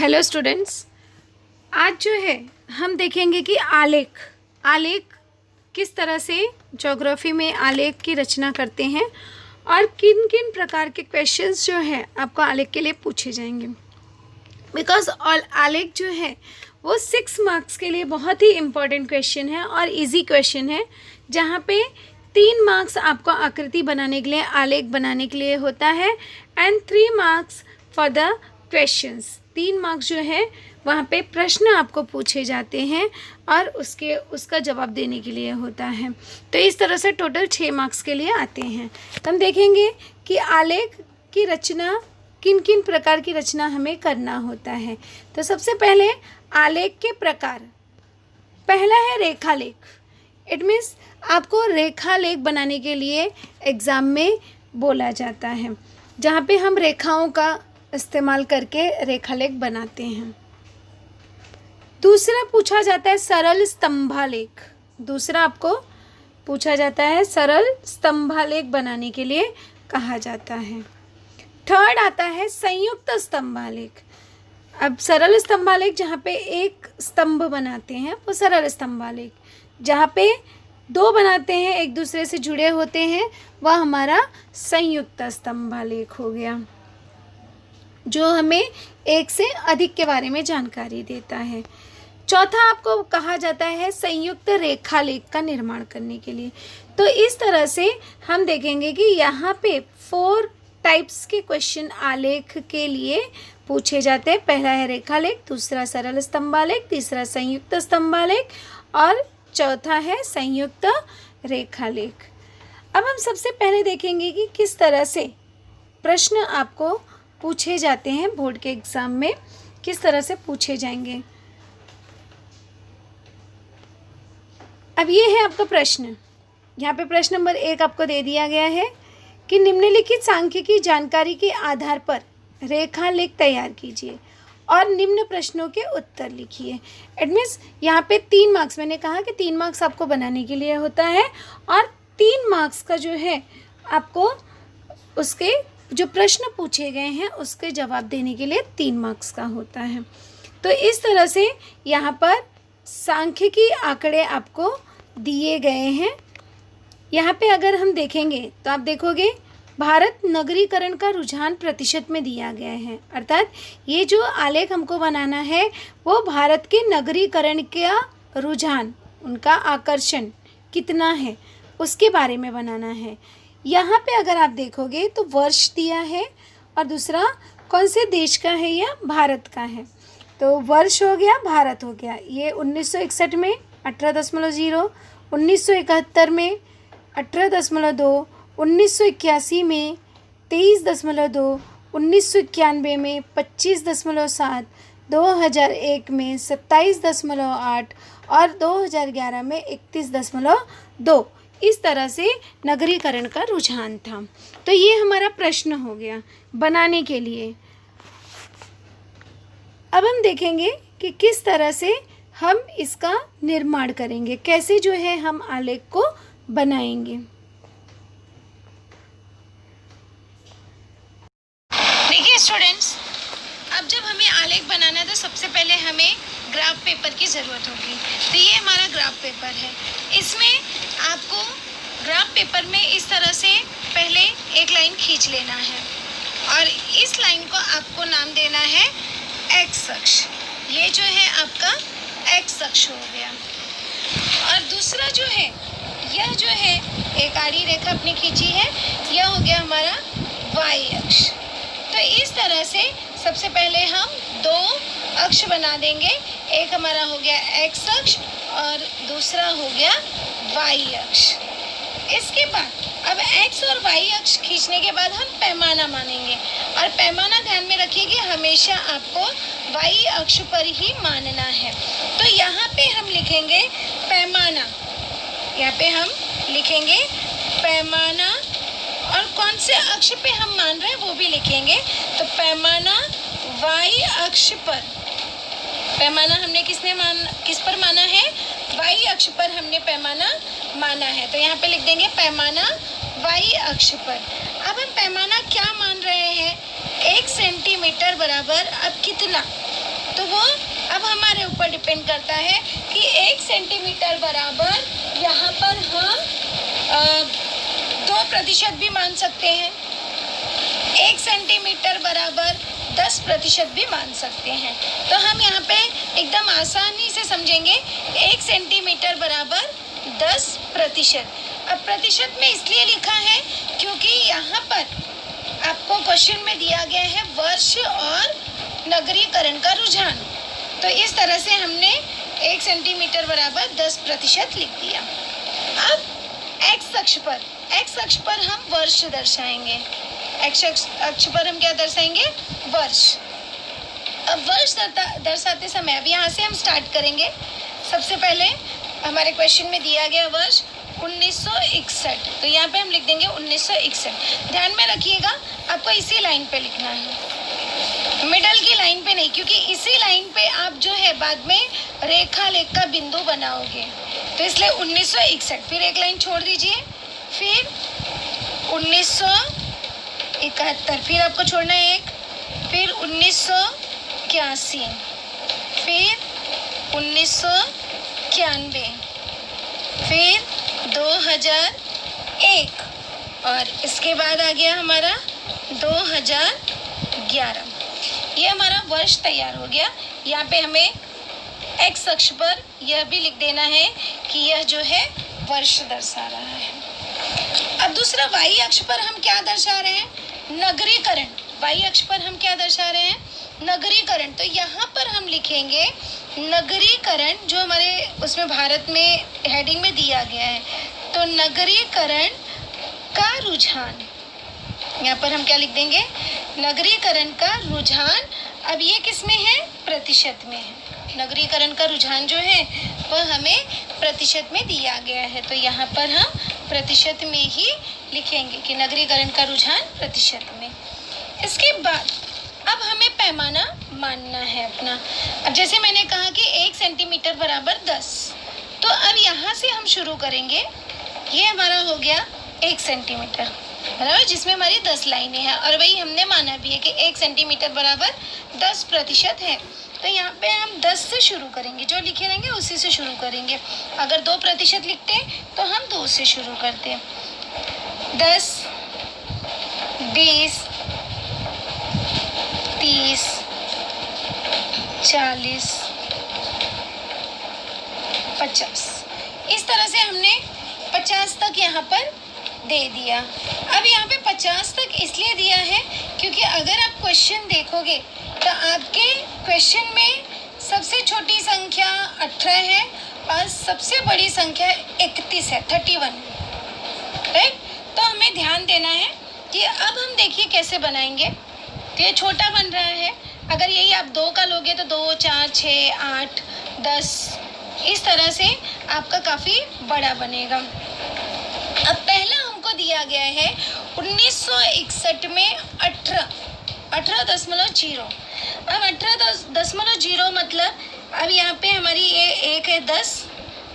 Hello students, आज जो है हम देखेंगे कि आलेख किस तरह से ज्योग्राफी में आलेख की रचना करते हैं और किन किन प्रकार के क्वेश्चंस जो है आपको आलेख के लिए पूछे जाएंगे। बिकॉज आलेख जो है वो 6 मार्क्स के लिए बहुत ही इम्पोर्टेंट क्वेश्चन है और इजी क्वेश्चन है, जहाँ पे 3 मार्क्स आपको आकृति बनाने के लिए, आलेख बनाने के लिए होता है and 3 marks for the questions. 3 marks जो है वहाँ पे प्रश्न आपको पूछे जाते हैं और उसका जवाब देने के लिए होता है। तो इस तरह से टोटल 6 मार्क्स के लिए आते हैं। तो हम देखेंगे कि आलेख की रचना, किन किन प्रकार की रचना हमें करना होता है। तो सबसे पहले आलेख के प्रकार, पहला है रेखालेख। इट मीन्स आपको रेखालेख बनाने के लिए एग्ज़ाम में बोला जाता है, जहाँ पे हम रेखाओं का इस्तेमाल करके रेखालेख बनाते हैं। दूसरा पूछा जाता है सरल स्तंभालेख। दूसरा आपको पूछा जाता है सरल स्तंभालेख बनाने के लिए कहा जाता है। थर्ड आता है संयुक्त स्तंभालेख। अब सरल स्तंभालेख जहाँ पे एक स्तंभ बनाते हैं वो सरल स्तंभालेख, जहाँ पे 2 बनाते हैं, एक दूसरे से जुड़े होते हैं, वह हमारा संयुक्त स्तंभालेख हो गया, जो हमें एक से अधिक के बारे में जानकारी देता है। चौथा आपको कहा जाता है संयुक्त रेखालेख का निर्माण करने के लिए। तो इस तरह से हम देखेंगे कि यहाँ पे 4 टाइप्स के क्वेश्चन आलेख के लिए पूछे जाते हैं। पहला है रेखालेख, दूसरा सरल स्तंभालेख, तीसरा संयुक्त स्तंभालेख और चौथा है संयुक्त रेखालेख। अब हम सबसे पहले देखेंगे कि किस तरह से प्रश्न आपको पूछे जाते हैं बोर्ड के एग्ज़ाम में, किस तरह से पूछे जाएंगे। अब ये है आपका प्रश्न। यहाँ पे प्रश्न नंबर 1 आपको दे दिया गया है कि निम्नलिखित सांख्यिकी जानकारी के आधार पर रेखालेख तैयार कीजिए और निम्न प्रश्नों के उत्तर लिखिए। इट मीन्स यहाँ पे 3 मार्क्स, मैंने कहा कि 3 मार्क्स आपको बनाने के लिए होता है और 3 मार्क्स का जो है आपको उसके जो प्रश्न पूछे गए हैं उसके जवाब देने के लिए 3 मार्क्स का होता है। तो इस तरह से यहाँ पर सांख्यिकी आंकड़े आपको दिए गए हैं। यहाँ पे अगर हम देखेंगे तो आप देखोगे भारत नगरीकरण का रुझान प्रतिशत में दिया गया है, अर्थात ये जो आलेख हमको बनाना है वो भारत के नगरीकरण का रुझान, उनका आकर्षण कितना है उसके बारे में बनाना है। यहाँ पे अगर आप देखोगे तो वर्ष दिया है और दूसरा कौन से देश का है, या भारत का है। तो वर्ष हो गया, भारत हो गया। ये 1961 में 18.0, 1971 में 18.2, 1981 में 23.2, 1991 में 25.7, 2001 में 27.8 और 2011 में 31.2। इस तरह से नगरीकरण का रुझान था। तो ये हमारा प्रश्न हो गया बनाने के लिए। अब हम देखेंगे कि किस तरह से हम इसका निर्माण करेंगे, कैसे जो है हम आलेख को बनाएंगे। देखिए स्टूडेंट्स, अब जब हमें आलेख बनाना है तो सबसे पहले हमें ग्राफ पेपर की ज़रूरत होगी। तो ये हमारा ग्राफ पेपर है। इसमें आपको ग्राफ पेपर में इस तरह से पहले एक लाइन खींच लेना है और इस लाइन को आपको नाम देना है एक्स अक्ष। ये जो है आपका एक्स अक्ष हो गया। और दूसरा जो है, यह जो है एक आड़ी रेखा अपनी खींची है, यह हो गया हमारा वाई अक्ष। तो इस तरह से सबसे पहले हम 2 अक्ष बना देंगे। एक हमारा हो गया एक्स अक्ष और दूसरा हो गया वाई अक्ष। इसके बाद अब एक्स और वाई अक्ष खींचने के बाद हम पैमाना मानेंगे और पैमाना ध्यान में रखिए कि हमेशा आपको वाई अक्ष पर ही मानना है। तो यहाँ पे हम लिखेंगे पैमाना, यहाँ पे हम लिखेंगे पैमाना और कौन से अक्ष पे हम मान रहे हैं वो भी लिखेंगे। तो पैमाना वाई अक्ष पर, पैमाना हमने किस पर माना है, वाई अक्ष पर हमने पैमाना माना है। तो यहाँ पे लिख देंगे पैमाना वाई अक्ष पर। अब हम पैमाना क्या मान रहे हैं, 1 सेंटीमीटर बराबर अब कितना, तो वो अब हमारे ऊपर डिपेंड करता है कि 1 सेंटीमीटर बराबर यहाँ पर हम 2% भी मान सकते हैं, 1 सेंटीमीटर बराबर 10% भी मान सकते हैं। तो हम यहाँ पे एकदम आसानी से समझेंगे 1 सेंटीमीटर बराबर 10%। अब प्रतिशत में इसलिए लिखा है क्योंकि यहाँ पर आपको क्वेश्चन में दिया गया है वर्ष और नगरीकरण का रुझान। तो इस तरह से हमने 1 सेंटीमीटर बराबर 10% लिख दिया। अब एक्स अक्ष पर हम वर्ष दर्शाएंगे। एक्स अक्ष पर हम क्या दर्शाएंगे? वर्ष। अब वर्ष दर्शाते समय अब यहाँ से हम स्टार्ट करेंगे। सबसे पहले हमारे क्वेश्चन में दिया गया वर्ष 1961, तो यहाँ पे हम लिख देंगे 1961। ध्यान में रखिएगा आपको इसी लाइन पे लिखना है, मिडल की लाइन पे नहीं, क्योंकि इसी लाइन पे आप जो है बाद में रेखा लेख का बिंदु बनाओगे। तो इसलिए 1961, फिर एक लाइन छोड़ दीजिए, फिर 1971, फिर आपको छोड़ना है एक, फिर 1981, फिर 1991, फिर 2001 और इसके बाद आ गया हमारा 2011। ये हमारा वर्ष तैयार हो गया। यहाँ पे हमें एक्स अक्ष पर यह भी लिख देना है कि यह जो है वर्ष दर्शा रहा है। अब दूसरा वाई अक्ष पर हम क्या दर्शा रहे हैं? नगरीकरण। वाई अक्ष पर हम क्या दर्शा रहे हैं? नगरीकरण। तो यहाँ पर हम लिखेंगे नगरीकरण, जो हमारे उसमें भारत में हेडिंग में दिया गया है। तो नगरीकरण का रुझान, यहाँ पर हम क्या लिख देंगे? नगरीकरण का रुझान। अब ये किस में है? प्रतिशत में है। नगरीकरण का रुझान जो है वह हमें प्रतिशत में दिया गया है, तो यहाँ पर हम प्रतिशत में ही लिखेंगे कि नगरीकरण का रुझान प्रतिशत में। इसके बाद अब हमें पैमाना मानना है अपना। अब जैसे मैंने कहा कि 1 सेंटीमीटर बराबर 10, तो अब यहाँ से हम शुरू करेंगे। ये हमारा हो गया 1 सेंटीमीटर बराबर, जिसमें हमारी 10 लाइनें हैं, और वही हमने माना भी है कि 1 सेंटीमीटर बराबर 10% है। तो यहाँ पे हम 10 से शुरू करेंगे, जो लिखे रहेंगे उसी से शुरू करेंगे। अगर 2% लिखते हैं तो हम 2 से शुरू करते हैं। 10, 20, 30, 40, 50। इस तरह से हमने 50 तक यहाँ पर दे दिया। अब यहाँ पे 50 तक इसलिए दिया है क्योंकि अगर आप क्वेश्चन देखोगे तो आपके क्वेश्चन में सबसे छोटी संख्या 18 है और सबसे बड़ी संख्या 31 है, 31, राइट। तो हमें ध्यान देना है कि अब हम देखिए कैसे बनाएंगे। तो ये छोटा बन रहा है, अगर यही आप 2 का लोगे तो 2, 4, 6, 8, 10, इस तरह से आपका काफ़ी बड़ा बनेगा। अब पहला हमको दिया गया है 1961 में 18.0। अब 18.0 मतलब अब यहाँ पे हमारी ये 1 है 10,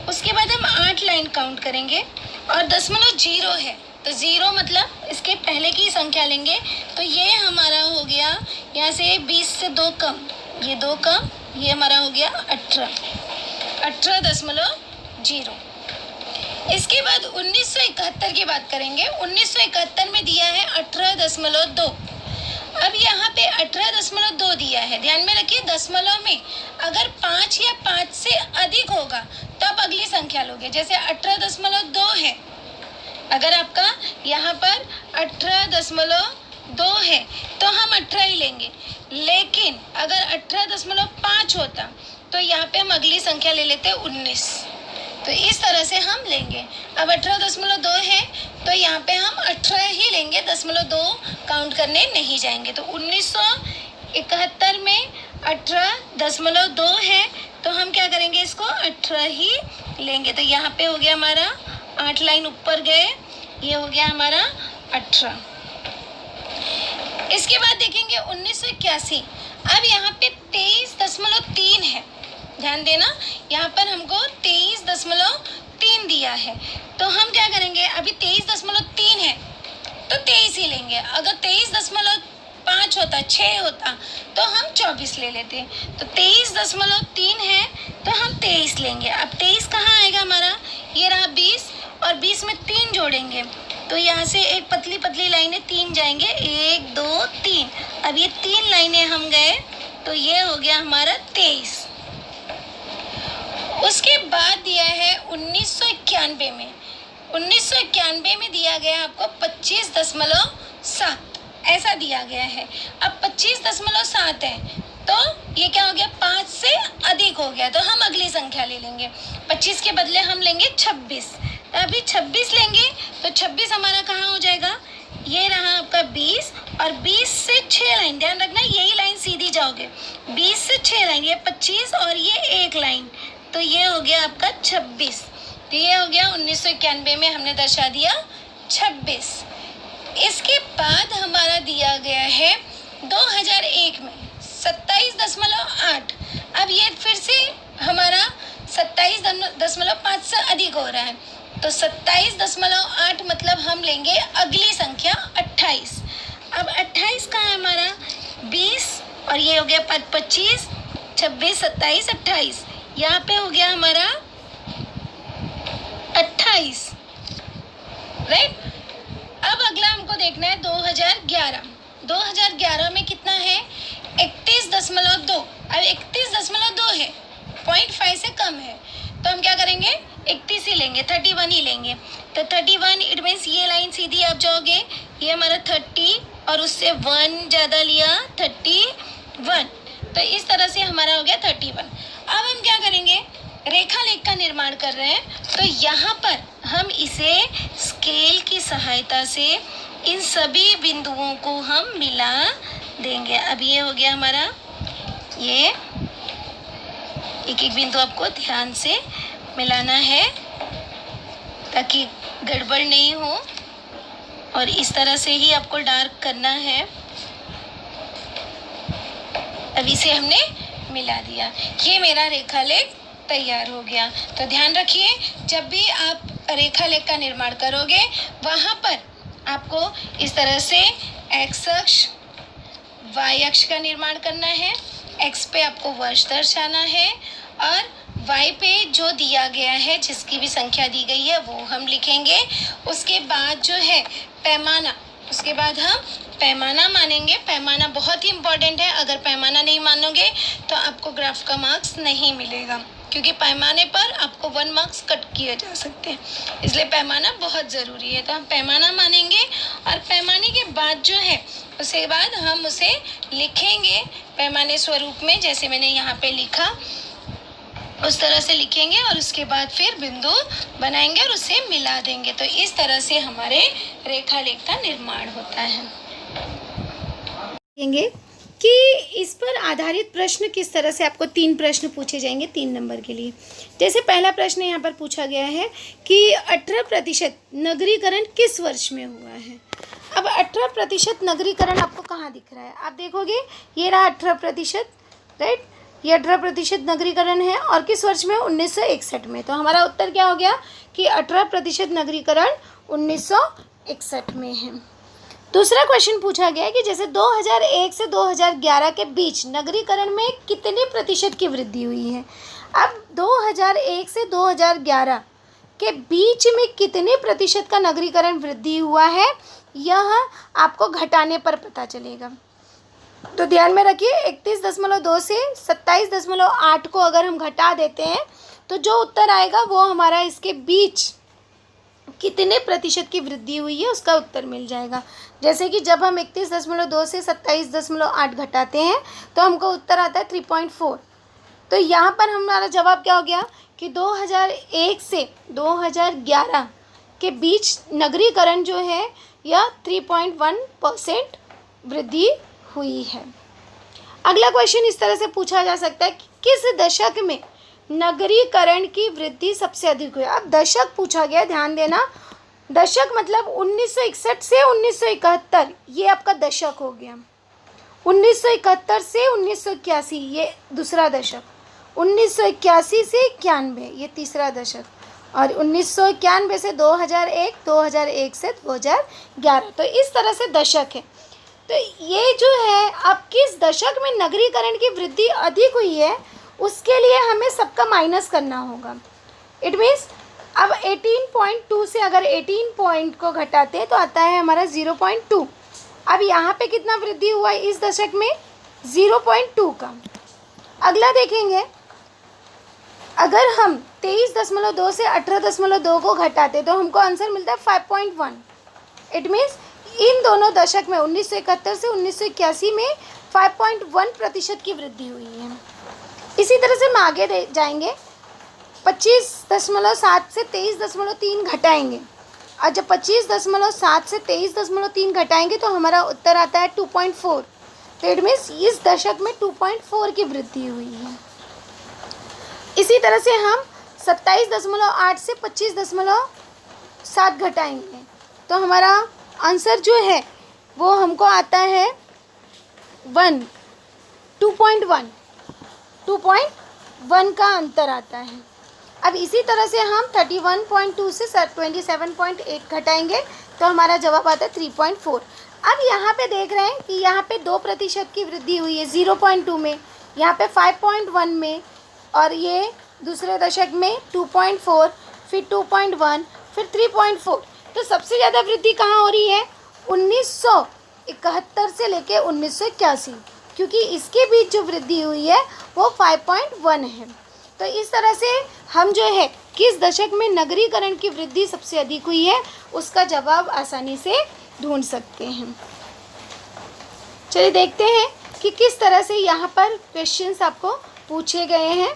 उसके बाद हम 8 लाइन काउंट करेंगे और 0.0 है, तो 0 मतलब इसके पहले की संख्या लेंगे। तो ये हमारा हो गया यहाँ से 20 से 2 कम, ये 2 कम, ये हमारा हो गया 18.0। इसके बाद 1971 की बात करेंगे। 1971 में दिया है 18.2। अब यहाँ पे 18.2 दिया है, ध्यान में रखिए। दशमलव में अगर 5 या 5 से अधिक होगा तब अगली संख्या लोगे। जैसे 18.2 है, अगर आपका यहाँ पर 18.2 है तो हम 18 ही लेंगे, लेकिन अगर 18.5 होता तो यहाँ पे हम अगली संख्या ले लेते 19। तो इस तरह से हम लेंगे। अब 18.2 है तो यहाँ पे हम 18 ही लेंगे, 0.2 काउंट करने नहीं जाएंगे। तो 1971 में 18.2 है तो हम क्या करेंगे, इसको 18 ही लेंगे। तो यहाँ पे हो गया हमारा 8 लाइन ऊपर गए, ये हो गया हमारा 18। इसके बाद देखेंगे 1981। अब यहाँ पे 23.3 है, ध्यान देना, यहाँ पर हमको 23.3 दिया है। तो हम क्या करेंगे, अभी 23.3 है तो 23 ही लेंगे। अगर 5 होता, 6 होता तो हम 24 ले लेते। तो 23.3 है तो हम 23 लेंगे। अब 23 कहाँ आएगा हमारा, ये रहा 20 और 20 में 3 जोड़ेंगे तो यहाँ से एक पतली पतली लाइनें 3 जाएंगे, 1 2 3। अब ये 3 लाइनें हम गए तो ये हो गया हमारा 23। उसके बाद दिया है 1991 में, 1991 में दिया गया आपको 25.7 ऐसा दिया गया है। अब 25.7 है तो ये क्या हो गया, 5 से अधिक हो गया तो हम अगली संख्या ले लेंगे। 25 के बदले हम लेंगे 26। तो अभी 26 लेंगे तो 26 हमारा कहाँ हो जाएगा, ये रहा आपका 20 और 20 से 6 लाइन, ध्यान रखना यही लाइन सीधी जाओगे, 20 से 6 लाइन, ये 25 और ये एक लाइन तो ये हो गया आपका 26। तो ये हो गया 1991 में हमने दर्शा दिया 26। इसके बाद हमारा दिया गया है 2001 में 27.8। अब ये फिर से हमारा 27.5 से अधिक हो रहा है तो 27.8 मतलब हम लेंगे अगली संख्या 28। अब 28 कहाँ है हमारा, 20 और ये हो गया 25, 26, 27, 28, यहाँ पे हो गया हमारा 28, राइट। अब अगला हमको देखना है 2011। 2011 में कितना है, 31.2। अब 31.2 है, 0.5 से कम है तो हम क्या करेंगे, 31 ही लेंगे, 31 ही लेंगे। तो 31 इट मीन्स ये लाइन सीधी आप जाओगे, ये हमारा 30 और उससे 1 ज़्यादा लिया 31, तो इस तरह से हमारा हो गया 31। अब हम क्या करेंगे, रेखा लेख का निर्माण कर रहे हैं तो यहाँ पर हम इसे स्केल की सहायता से इन सभी बिंदुओं को हम मिला देंगे। अब ये हो गया हमारा, ये एक एक बिंदु आपको ध्यान से मिलाना है ताकि गड़बड़ नहीं हो और इस तरह से ही आपको डार्क करना है। अब इसे हमने मिला दिया, ये मेरा रेखालेख तैयार हो गया। तो ध्यान रखिए जब भी आप रेखालेख का निर्माण करोगे वहाँ पर आपको इस तरह से एक्स अक्ष वाई अक्ष का निर्माण करना है। एक्स पे आपको वर्ष दर्शाना है और वाई पे जो दिया गया है जिसकी भी संख्या दी गई है वो हम लिखेंगे। उसके बाद जो है पैमाना, उसके बाद हम पैमाना मानेंगे। पैमाना बहुत ही इम्पोर्टेंट है, अगर पैमाना नहीं मानोगे तो आपको ग्राफ का मार्क्स नहीं मिलेगा क्योंकि पैमाने पर आपको 1 मार्क्स कट किए जा सकते हैं, इसलिए पैमाना बहुत ज़रूरी है। तो हम पैमाना मानेंगे और पैमाने के बाद जो है उसके बाद हम उसे लिखेंगे पैमाने स्वरूप में, जैसे मैंने यहाँ पे लिखा उस तरह से लिखेंगे और उसके बाद फिर बिंदु बनाएंगे और उसे मिला देंगे। तो इस तरह से हमारे रेखालेख का निर्माण होता है। देखेंगे कि इस पर आधारित प्रश्न किस तरह से आपको 3 प्रश्न पूछे जाएंगे 3 नंबर के लिए। जैसे पहला प्रश्न यहाँ पर पूछा गया है कि 18% नगरीकरण किस वर्ष में हुआ है। अब 18% नगरीकरण आपको कहाँ दिख रहा है, आप देखोगे ये रहा 18%, राइट, ये 18% नगरीकरण है और किस वर्ष में, 1961 में। तो हमारा उत्तर क्या हो गया कि 18% नगरीकरण 1961 में है। दूसरा क्वेश्चन पूछा गया है कि जैसे 2001 से 2011 के बीच नगरीकरण में कितने प्रतिशत की वृद्धि हुई है। अब 2001 से 2011 के बीच में कितने प्रतिशत का नगरीकरण वृद्धि हुआ है, यह आपको घटाने पर पता चलेगा। तो ध्यान में रखिए 31.2 से 27.8 को अगर हम घटा देते हैं तो जो उत्तर आएगा वो हमारा इसके बीच कितने प्रतिशत की वृद्धि हुई है उसका उत्तर मिल जाएगा। जैसे कि जब हम 31.2 से 27.8 घटाते हैं तो हमको उत्तर आता है 3.4। तो यहाँ पर हमारा जवाब क्या हो गया कि 2001 से 2011 के बीच नगरीकरण जो है यह 3.1% वृद्धि हुई है। अगला क्वेश्चन इस तरह से पूछा जा सकता है कि किस दशक में नगरीकरण की वृद्धि सबसे अधिक हुई। अब दशक पूछा गया, ध्यान देना, दशक मतलब 1961 से 1971 ये आपका दशक हो गया। 1971 से 1981 ये दूसरा दशक, 1981 से 91 ये तीसरा दशक और 1991 से 2001, 2001 से 2011। तो इस तरह से दशक है। तो ये जो है अब किस दशक में नगरीकरण की वृद्धि अधिक हुई है उसके लिए हमें सबका माइनस करना होगा। इट मीन्स अब 18.2 से अगर 18 पॉइंट को घटाते हैं तो आता है हमारा 0.2। अब यहाँ पे कितना वृद्धि हुआ है इस दशक में? 0.2 का। अगला देखेंगे, अगर हम 23.2 से 18.2 को घटाते तो हमको आंसर मिलता है 5.1। इट मीन्स इन दोनों दशक में 1971 से 1981 में 5.1% की वृद्धि हुई है। इसी तरह से हम आगे जाएंगे, 25.7 से 23.3 घटाएंगे, और जब 25.7 से 23.3 घटाएंगे तो हमारा उत्तर आता है 2.4। तो इट मीन्स इस दशक में 2.4 की वृद्धि हुई है। इसी तरह से हम 27.8 से 25.7 घटाएंगे तो हमारा आंसर जो है वो हमको आता है 2.1 का अंतर आता है। अब इसी तरह से हम 31.2 से 27.8 घटाएंगे तो हमारा जवाब आता है 3.4। अब यहाँ पे देख रहे हैं कि यहाँ पे 2% की वृद्धि हुई है 0.2 में, यहाँ पे 5.1 में, और ये दूसरे दशक में 2.4, फिर 2.1, फिर 3.4। तो सबसे ज़्यादा वृद्धि कहाँ हो रही है? 1971 से लेके 1981, क्योंकि इसके बीच जो वृद्धि हुई है वो 5.1 है। तो इस तरह से हम जो है किस दशक में नगरीकरण की वृद्धि सबसे अधिक हुई है उसका जवाब आसानी से ढूंढ सकते हैं। चलिए देखते हैं कि किस तरह से यहाँ पर क्वेश्चंस आपको पूछे गए हैं।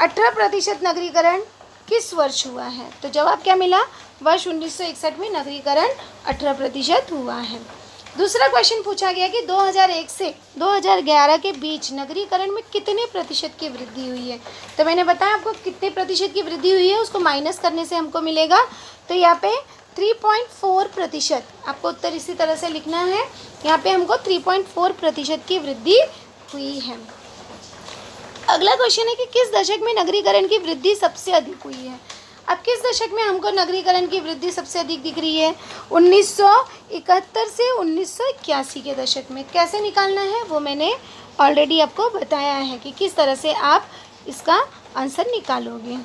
18% नगरीकरण किस वर्ष हुआ है? तो जवाब क्या मिला? वर्ष 1961 में नगरीकरण 18% हुआ है। दूसरा क्वेश्चन पूछा गया कि 2001 से 2011 के बीच नगरीकरण में कितने प्रतिशत की वृद्धि हुई है? तो मैंने बताया आपको कितने प्रतिशत की वृद्धि हुई है, उसको माइनस करने से हमको मिलेगा। तो यहाँ पे 3.4%, आपको उत्तर इसी तरह से लिखना है। यहाँ पे हमको 3.4% की वृद्धि हुई है। अगला क्वेश्चन है कि किस दशक में नगरीकरण की वृद्धि सबसे अधिक हुई है? अब किस दशक में हमको नगरीकरण की वृद्धि सबसे अधिक दिख रही है? 1971 से 1981 के दशक में। कैसे निकालना है वो मैंने ऑलरेडी आपको बताया है कि किस तरह से आप इसका आंसर निकालोगे।